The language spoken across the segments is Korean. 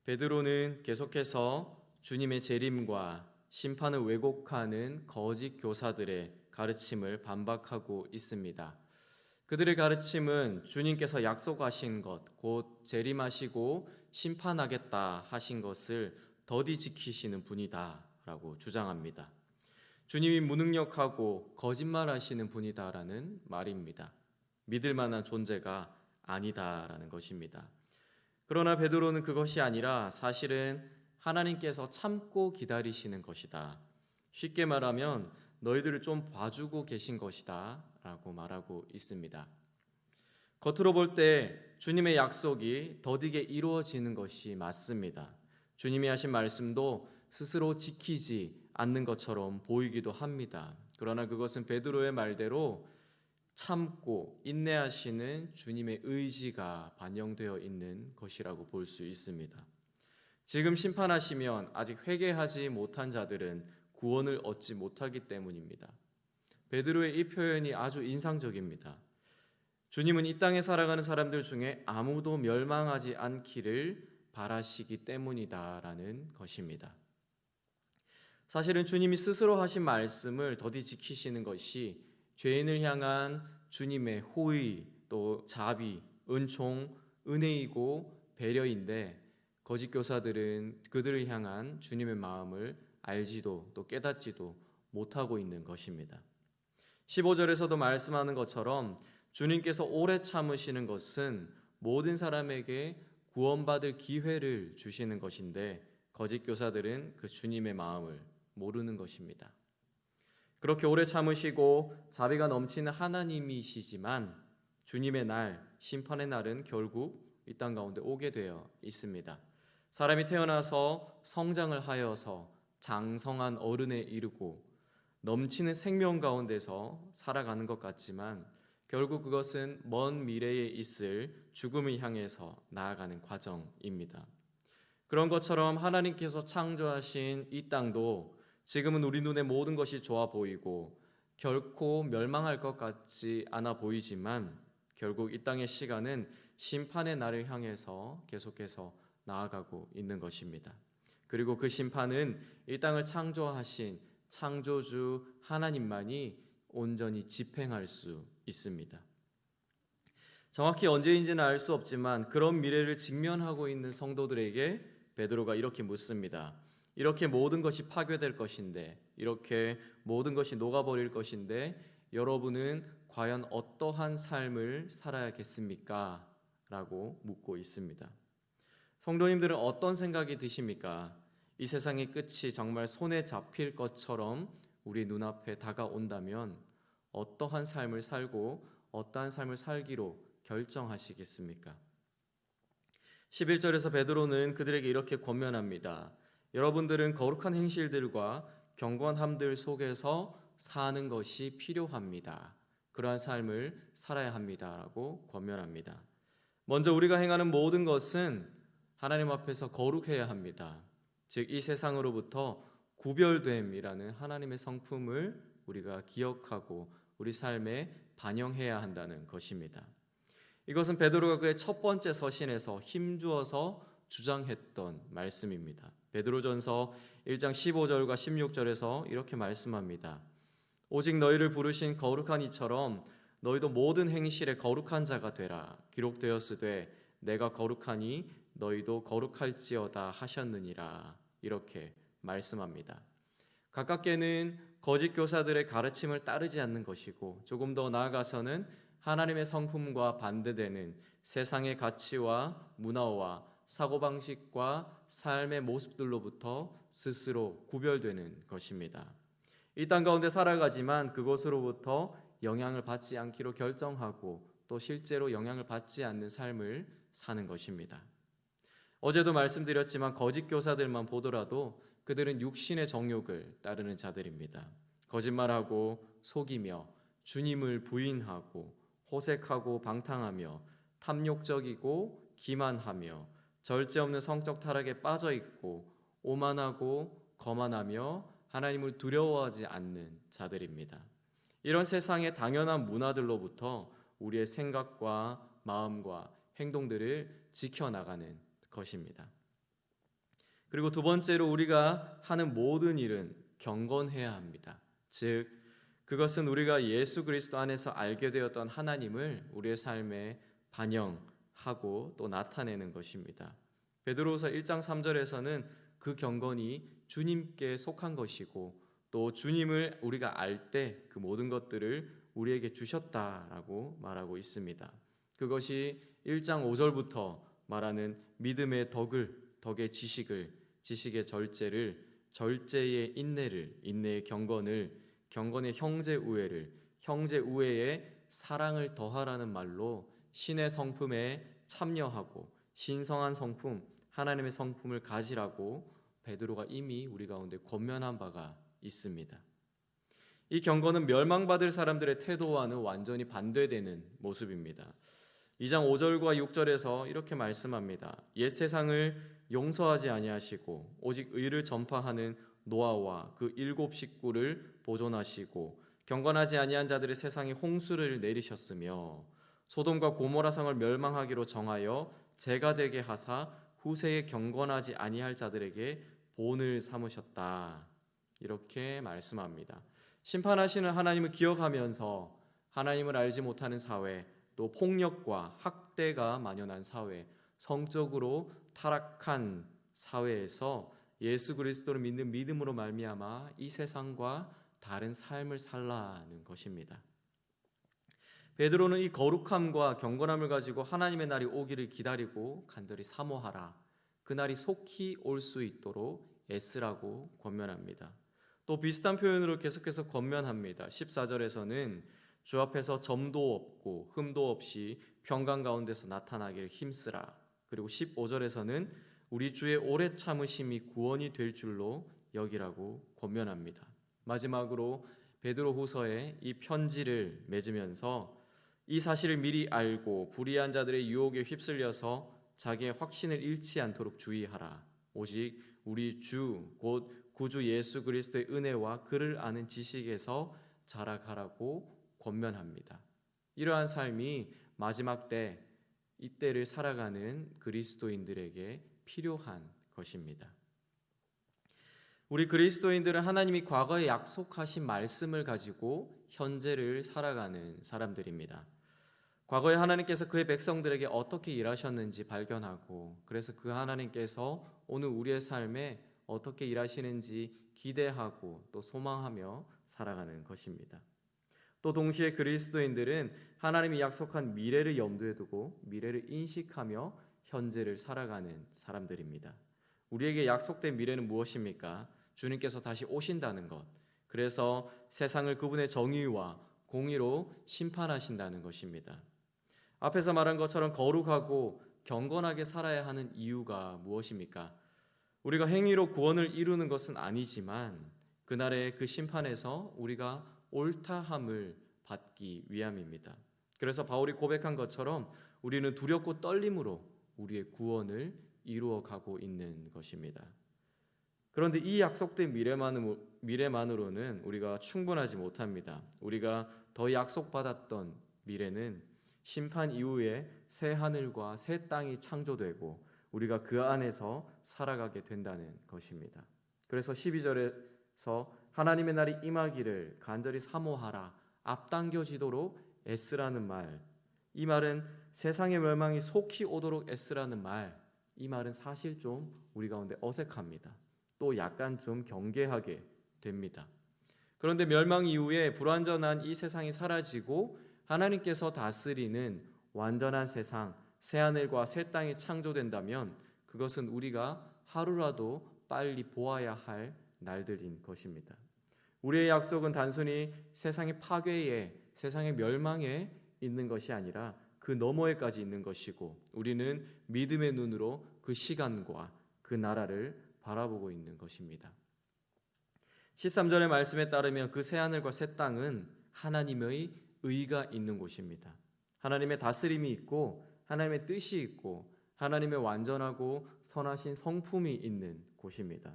베드로는 계속해서 주님의 재림과 심판을 왜곡하는 거짓 교사들의 가르침을 반박하고 있습니다. 그들의 가르침은 주님께서 약속하신 것, 곧 재림하시고 심판하겠다 하신 것을 더디 지키시는 분이다라고 주장합니다. 주님이 무능력하고 거짓말하시는 분이다라는 말입니다. 믿을 만한 존재가 아니다라는 것입니다. 그러나 베드로는 그것이 아니라 사실은 하나님께서 참고 기다리시는 것이다. 쉽게 말하면 너희들을 좀 봐주고 계신 것이다 라고 말하고 있습니다. 겉으로 볼 때 주님의 약속이 더디게 이루어지는 것이 맞습니다. 주님이 하신 말씀도 스스로 지키지 않는 것처럼 보이기도 합니다. 그러나 그것은 베드로의 말대로 참고 인내하시는 주님의 의지가 반영되어 있는 것이라고 볼 수 있습니다. 지금 심판하시면 아직 회개하지 못한 자들은 구원을 얻지 못하기 때문입니다. 베드로의 이 표현이 아주 인상적입니다. 주님은 이 땅에 살아가는 사람들 중에 아무도 멸망하지 않기를 바라시기 때문이다라는 것입니다. 사실은 주님이 스스로 하신 말씀을 더디 지키시는 것이 죄인을 향한 주님의 호의, 또 자비, 은총, 은혜이고 배려인데 거짓 교사들은 그들을 향한 주님의 마음을 알지도 또 깨닫지도 못하고 있는 것입니다. 15절에서도 말씀하는 것처럼 주님께서 오래 참으시는 것은 모든 사람에게 구원받을 기회를 주시는 것인데 거짓 교사들은 그 주님의 마음을 모르는 것입니다. 그렇게 오래 참으시고 자비가 넘치는 하나님이시지만 주님의 날, 심판의 날은 결국 이 땅 가운데 오게 되어 있습니다. 사람이 태어나서 성장을 하여서 장성한 어른에 이르고 넘치는 생명 가운데서 살아가는 것 같지만 결국 그것은 먼 미래에 있을 죽음을 향해서 나아가는 과정입니다. 그런 것처럼 하나님께서 창조하신 이 땅도 지금은 우리 눈에 모든 것이 좋아 보이고 결코 멸망할 것 같지 않아 보이지만 결국 이 땅의 시간은 심판의 날을 향해서 계속해서 나아가고 있는 것입니다. 그리고 그 심판은 이 땅을 창조하신 창조주 하나님만이 온전히 집행할 수 있습니다. 정확히 언제인지는 알 수 없지만 그런 미래를 직면하고 있는 성도들에게 베드로가 이렇게 묻습니다. 이렇게 모든 것이 파괴될 것인데, 이렇게 모든 것이 녹아버릴 것인데 여러분은 과연 어떠한 삶을 살아야겠습니까? 라고 묻고 있습니다. 성도님들은 어떤 생각이 드십니까? 이 세상의 끝이 정말 손에 잡힐 것처럼 우리 눈앞에 다가온다면 어떠한 삶을 살고 어떠한 삶을 살기로 결정하시겠습니까? 11절에서 베드로는 그들에게 이렇게 권면합니다. 여러분들은 거룩한 행실들과 경건함들 속에서 사는 것이 필요합니다. 그러한 삶을 살아야 합니다라고 권면합니다. 먼저 우리가 행하는 모든 것은 하나님 앞에서 거룩해야 합니다. 즉 이 세상으로부터 구별됨이라는 하나님의 성품을 우리가 기억하고 우리 삶에 반영해야 한다는 것입니다. 이것은 베드로가 그의 첫 번째 서신에서 힘주어서 주장했던 말씀입니다. 베드로전서 1장 15절과 16절에서 이렇게 말씀합니다. 오직 너희를 부르신 거룩한 이처럼 너희도 모든 행실에 거룩한 자가 되라. 기록되었으되 내가 거룩하니 너희도 거룩할지어다 하셨느니라. 이렇게 말씀합니다. 가깝게는 거짓 교사들의 가르침을 따르지 않는 것이고 조금 더 나아가서는 하나님의 성품과 반대되는 세상의 가치와 문화와 사고방식과 삶의 모습들로부터 스스로 구별되는 것입니다. 이 땅 가운데 살아가지만 그것으로부터 영향을 받지 않기로 결정하고 또 실제로 영향을 받지 않는 삶을 사는 것입니다. 어제도 말씀드렸지만 거짓 교사들만 보더라도 그들은 육신의 정욕을 따르는 자들입니다. 거짓말하고 속이며 주님을 부인하고 호색하고 방탕하며 탐욕적이고 기만하며 절제 없는 성적 타락에 빠져 있고 오만하고 거만하며 하나님을 두려워하지 않는 자들입니다. 이런 세상의 당연한 문화들로부터 우리의 생각과 마음과 행동들을 지켜나가는 것입니다. 그리고 두 번째로 우리가 하는 모든 일은 경건해야 합니다. 즉 그것은 우리가 예수 그리스도 안에서 알게 되었던 하나님을 우리의 삶에 반영하고 또 나타내는 것입니다. 베드로후서 1장 3절에서는 그 경건이 주님께 속한 것이고 또 주님을 우리가 알 때 그 모든 것들을 우리에게 주셨다라고 말하고 있습니다. 그것이 1장 5절부터 말하는 믿음의 덕의 지식의 절제를, 절제의 인내를, 인내의 경건을, 경건의 형제 우애를, 형제 우애에 사랑을 더하라는 말로 신의 성품에 참여하고 신성한 성품, 하나님의 성품을 가지라고 베드로가 이미 우리 가운데 권면한 바가 있습니다. 이 경건은 멸망받을 사람들의 태도와는 완전히 반대되는 모습입니다. 2장 5절과 6절에서 이렇게 말씀합니다. 옛 세상을 용서하지 아니하시고 오직 의를 전파하는 노아와 그 7 식구를 보존하시고 경건하지 아니한 자들의 세상에 홍수를 내리셨으며 소돔과 고모라 성을 멸망하기로 정하여 재가 되게 하사 후세에 경건하지 아니할 자들에게 본을 삼으셨다. 이렇게 말씀합니다. 심판하시는 하나님을 기억하면서 하나님을 알지 못하는 사회, 또 폭력과 학대가 만연한 사회, 성적으로 타락한 사회에서 예수 그리스도를 믿는 믿음으로 말미암아 이 세상과 다른 삶을 살라는 것입니다. 베드로는 이 거룩함과 경건함을 가지고 하나님의 날이 오기를 기다리고 간절히 사모하라. 그 날이 속히 올 수 있도록 애쓰라고 권면합니다. 또 비슷한 표현으로 계속해서 권면합니다. 14절에서는 주 앞에서 점도 없고 흠도 없이 평강 가운데서 나타나기를 힘쓰라. 그리고 15절에서는 우리 주의 오래 참으심이 구원이 될 줄로 여기라고 권면합니다. 마지막으로 베드로후서에 이 편지를 맺으면서 이 사실을 미리 알고 불의한 자들의 유혹에 휩쓸려서 자기의 확신을 잃지 않도록 주의하라. 오직 우리 주 곧 구주 예수 그리스도의 은혜와 그를 아는 지식에서 자라가라고 권면합니다. 이러한 삶이 마지막 때 이때를 살아가는 그리스도인들에게 필요한 것입니다. 우리 그리스도인들은 하나님이 과거에 약속하신 말씀을 가지고 현재를 살아가는 사람들입니다. 과거에 하나님께서 그의 백성들에게 어떻게 일하셨는지 발견하고 그래서 그 하나님께서 오늘 우리의 삶에 어떻게 일하시는지 기대하고 또 소망하며 살아가는 것입니다. 또 동시에 그리스도인들은 하나님이 약속한 미래를 염두에 두고 미래를 인식하며 현재를 살아가는 사람들입니다. 우리에게 약속된 미래는 무엇입니까? 주님께서 다시 오신다는 것. 그래서 세상을 그분의 정의와 공의로 심판하신다는 것입니다. 앞에서 말한 것처럼 거룩하고 경건하게 살아야 하는 이유가 무엇입니까? 우리가 행위로 구원을 이루는 것은 아니지만 그날의 그 심판에서 우리가 옳다함을 받기 위함입니다. 그래서 바울이 고백한 것처럼 우리는 두렵고 떨림으로 우리의 구원을 이루어가고 있는 것입니다. 그런데 이 약속된 미래만으로는 우리가 충분하지 못합니다. 우리가 더 약속받았던 미래는 심판 이후에 새 하늘과 새 땅이 창조되고 우리가 그 안에서 살아가게 된다는 것입니다. 그래서 12절에서 하나님의 날이 임하기를 간절히 사모하라, 앞당겨지도록 애쓰라는 말, 이 말은 세상의 멸망이 속히 오도록 애쓰라는 말, 이 말은 사실 좀 우리 가운데 어색합니다. 또 약간 좀 경계하게 됩니다. 그런데 멸망 이후에 불완전한 이 세상이 사라지고 하나님께서 다스리는 완전한 세상, 새하늘과 새 땅이 창조된다면 그것은 우리가 하루라도 빨리 보아야 할 날들인 것입니다. 우리의 약속은 단순히 세상의 파괴에, 세상의 멸망에 있는 것이 아니라 그 너머에까지 있는 것이고 우리는 믿음의 눈으로 그 시간과 그 나라를 바라보고 있는 것입니다. 13절의 말씀에 따르면 그 새하늘과 새 땅은 하나님의 의가 있는 곳입니다. 하나님의 다스림이 있고 하나님의 뜻이 있고 하나님의 완전하고 선하신 성품이 있는 곳입니다.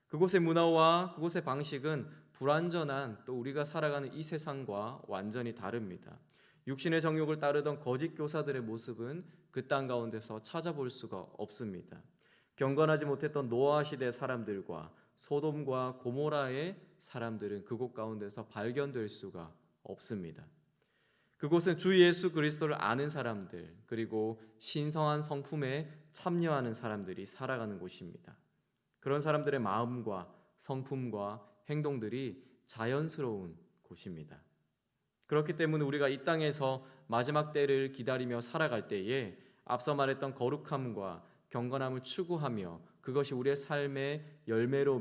그곳의 문화와 그곳의 방식은 불완전한 또 우리가 살아가는 이 세상과 완전히 다릅니다. 육신의 정욕을 따르던 거짓 교사들의 모습은 그 땅 가운데서 찾아볼 수가 없습니다. 경건하지 못했던 노아 시대 사람들과 소돔과 고모라의 사람들은 그곳 가운데서 발견될 수가 없습니다. 그곳은 주 예수 그리스도를 아는 사람들, 그리고 신성한 성품에 참여하는 사람들이 살아가는 곳입니다. 그런 사람들의 마음과 성품과 행동들이 자연스러운 곳입니다. 그렇기 때문에 우리가 이 땅에서 마지막 때를 기다리며 살아갈 때에 앞서 말했던 거룩함과 경건함을 추구하며 그것이 우리의 삶의 열매로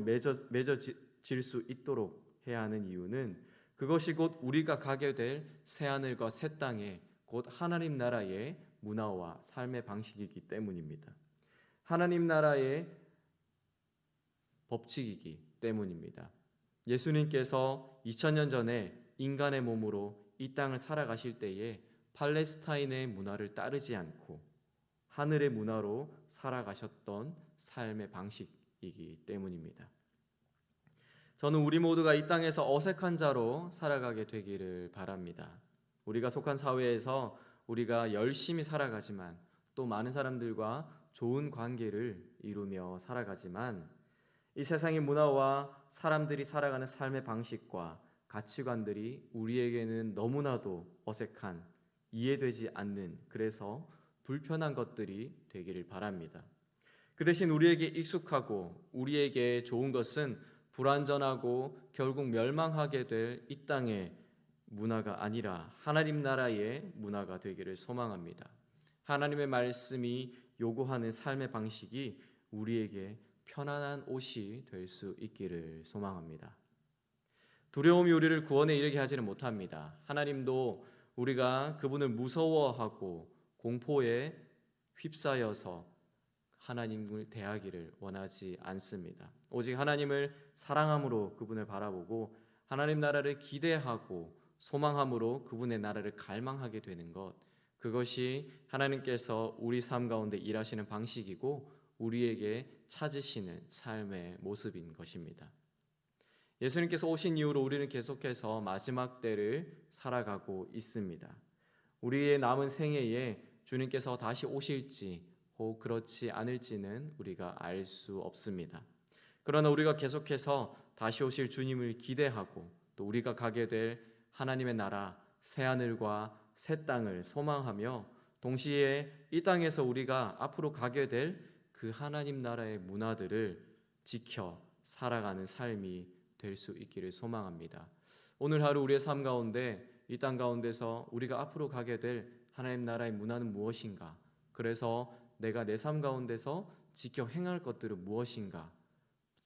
맺어질 수 있도록 해야 하는 이유는 그것이 곧 우리가 가게 될 새하늘과 새 땅에 곧 하나님 나라의 문화와 삶의 방식이기 때문입니다. 하나님 나라의 법칙이기 때문입니다. 예수님께서 2000년 전에 인간의 몸으로 이 땅을 살아가실 때에 팔레스타인의 문화를 따르지 않고 하늘의 문화로 살아가셨던 삶의 방식이기 때문입니다. 저는 우리 모두가 이 땅에서 어색한 자로 살아가게 되기를 바랍니다. 우리가 속한 사회에서 우리가 열심히 살아가지만 또 많은 사람들과 좋은 관계를 이루며 살아가지만 이 세상의 문화와 사람들이 살아가는 삶의 방식과 가치관들이 우리에게는 너무나도 어색한, 이해되지 않는, 그래서 불편한 것들이 되기를 바랍니다. 그 대신 우리에게 익숙하고 우리에게 좋은 것은 불완전하고 결국 멸망하게 될 이 땅의 문화가 아니라 하나님 나라의 문화가 되기를 소망합니다. 하나님의 말씀이 요구하는 삶의 방식이 우리에게 편안한 옷이 될 수 있기를 소망합니다. 두려움이 우리를 구원에 이르게 하지는 못합니다. 하나님도 우리가 그분을 무서워하고 공포에 휩싸여서 하나님을 대하기를 원하지 않습니다. 오직 하나님을 사랑함으로 그분을 바라보고 하나님 나라를 기대하고 소망함으로 그분의 나라를 갈망하게 되는 것, 그것이 하나님께서 우리 삶 가운데 일하시는 방식이고 우리에게 찾으시는 삶의 모습인 것입니다. 예수님께서 오신 이후로 우리는 계속해서 마지막 때를 살아가고 있습니다. 우리의 남은 생애에 주님께서 다시 오실지 혹 그렇지 않을지는 우리가 알 수 없습니다. 그러나 우리가 계속해서 다시 오실 주님을 기대하고 또 우리가 가게 될 하나님의 나라 새하늘과 새 땅을 소망하며 동시에 이 땅에서 우리가 앞으로 가게 될 그 하나님 나라의 문화들을 지켜 살아가는 삶이 될 수 있기를 소망합니다. 오늘 하루 우리의 삶 가운데 이 땅 가운데서 우리가 앞으로 가게 될 하나님 나라의 문화는 무엇인가? 그래서 내가 내 삶 가운데서 지켜 행할 것들은 무엇인가?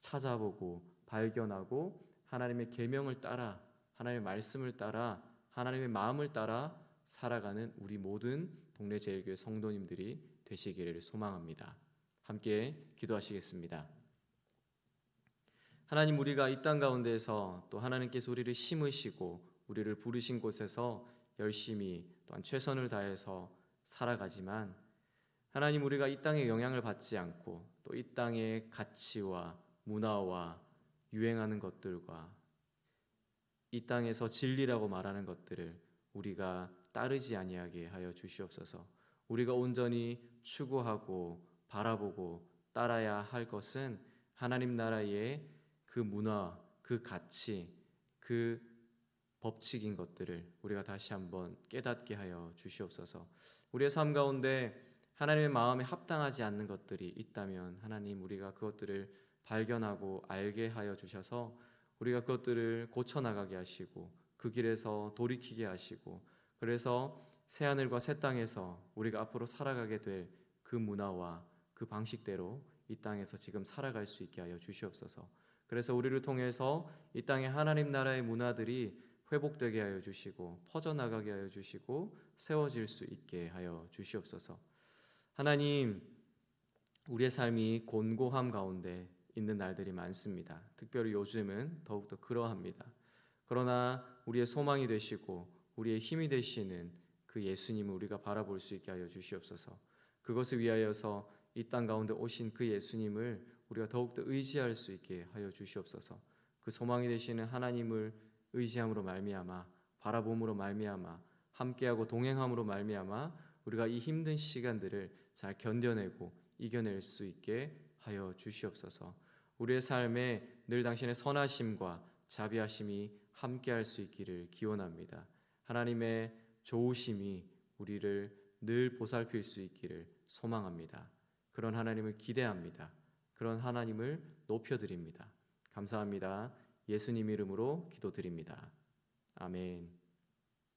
찾아보고 발견하고 하나님의 계명을 따라 하나님의 말씀을 따라 하나님의 마음을 따라 살아가는 우리 모든 동네 제일교회 성도님들이 되시기를 소망합니다. 함께 기도하시겠습니다. 하나님, 우리가 이 땅 가운데서 또 하나님께서 우리를 심으시고 우리를 부르신 곳에서 열심히 또한 최선을 다해서 살아가지만 하나님, 우리가 이 땅의 영향을 받지 않고 또 이 땅의 가치와 문화와 유행하는 것들과 이 땅에서 진리라고 말하는 것들을 우리가 따르지 아니하게 하여 주시옵소서. 우리가 온전히 추구하고 바라보고 따라야 할 것은 하나님 나라의 그 문화, 그 가치, 그 법칙인 것들을 우리가 다시 한번 깨닫게 하여 주시옵소서. 우리의 삶 가운데 하나님의 마음에 합당하지 않는 것들이 있다면 하나님, 우리가 그것들을 발견하고 알게 하여 주셔서 우리가 그것들을 고쳐나가게 하시고 그 길에서 돌이키게 하시고 그래서 새하늘과 새 땅에서 우리가 앞으로 살아가게 될 그 문화와 그 방식대로 이 땅에서 지금 살아갈 수 있게 하여 주시옵소서. 그래서 우리를 통해서 이 땅의 하나님 나라의 문화들이 회복되게 하여 주시고 퍼져나가게 하여 주시고 세워질 수 있게 하여 주시옵소서. 하나님, 우리의 삶이 곤고함 가운데 있는 날들이 많습니다. 특별히 요즘은 더욱더 그러합니다. 그러나 우리의 소망이 되시고 우리의 힘이 되시는 그 예수님을 우리가 바라볼 수 있게 하여 주시옵소서. 그것을 위하여서 이 땅 가운데 오신 그 예수님을 우리가 더욱더 의지할 수 있게 하여 주시옵소서. 그 소망이 되시는 하나님을 의지함으로 말미암아 바라봄으로 말미암아 함께하고 동행함으로 말미암아 우리가 이 힘든 시간들을 잘 견뎌내고 이겨낼 수 있게 하여 주시옵소서. 우리의 삶에 늘 당신의 선하심과 자비하심이 함께할 수 있기를 기원합니다. 하나님의 좋으심이 우리를 늘 보살필 수 있기를 소망합니다. 그런 하나님을 기대합니다. 그런 하나님을 높여드립니다. 감사합니다. 예수님 이름으로 기도드립니다. 아멘.